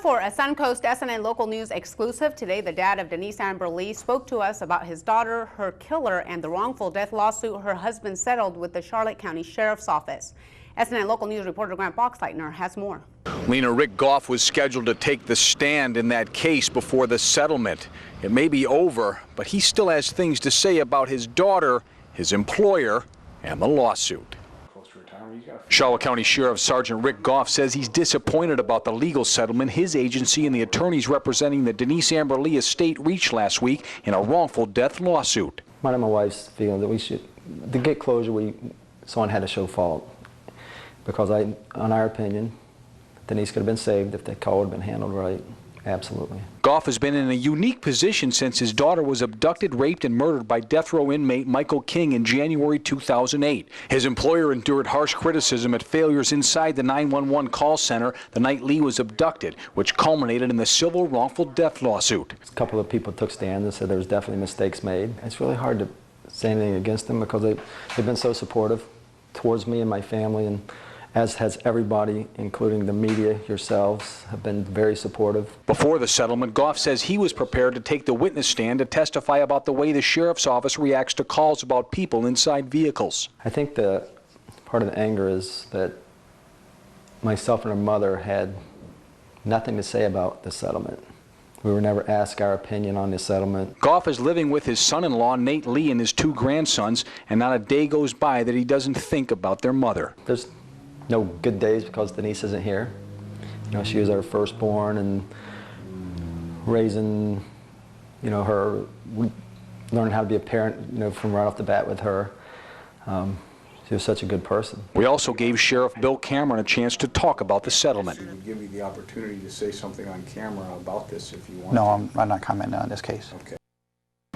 for a Suncoast SNN Local News exclusive, today the dad of Denise Amber Lee spoke to us about his daughter, her killer, and the wrongful death lawsuit her husband settled with the Charlotte County Sheriff's Office. SNN Local News reporter Grant Boxleitner has more. Lena, Rick Goeff was scheduled to take the stand in that case before the settlement. It may be over, but he still has things to say about his daughter, his employer, and the lawsuit. Charlotte County Sheriff Sergeant Rick Goeff says he's disappointed about the legal settlement his agency and the attorneys representing the Denise Amber Lee estate reached last week in a wrongful death lawsuit. Mine and my wife's feeling that we should, to get closure, someone had to show fault. Because in our opinion, Denise could have been saved if the call had been handled right. Absolutely. Goeff has been in a unique position since his daughter was abducted, raped, and murdered by death row inmate Michael King in January 2008. His employer endured harsh criticism at failures inside the 911 call center the night Lee was abducted, which culminated in the civil wrongful death lawsuit. A couple of people took stands and said there was definitely mistakes made. It's really hard to say anything against them because they've been so supportive towards me and my family, and as has everybody, including the media, yourselves, have been very supportive. Before the settlement, Goeff says he was prepared to take the witness stand to testify about the way the sheriff's office reacts to calls about people inside vehicles. I think the part of the anger is that myself and her mother had nothing to say about the settlement. We were never asked our opinion on the settlement. Goeff is living with his son-in-law, Nate Lee, and his 2 grandsons, and not a day goes by that he doesn't think about their mother. There's no good days because Denise isn't here. You know, she was our firstborn, and raising, you know, her, learning how to be a parent, you know, from right off the bat with her. She was such a good person. We also gave Sheriff Bill Cameron a chance to talk about the settlement. You would give me the opportunity to say something on camera about this if you want. No, I'm not commenting on this case. Okay.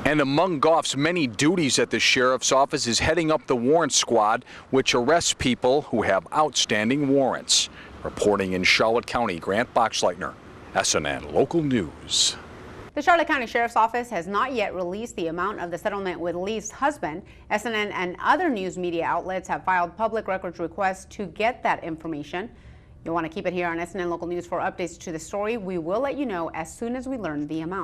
And among Goeff's many duties at the Sheriff's Office is heading up the warrant squad, which arrests people who have outstanding warrants. Reporting in Charlotte County, Grant Boxleitner, SNN Local News. The Charlotte County Sheriff's Office has not yet released the amount of the settlement with Lee's husband. SNN and other news media outlets have filed public records requests to get that information. You'll want to keep it here on SNN Local News for updates to the story. We will let you know as soon as we learn the amount.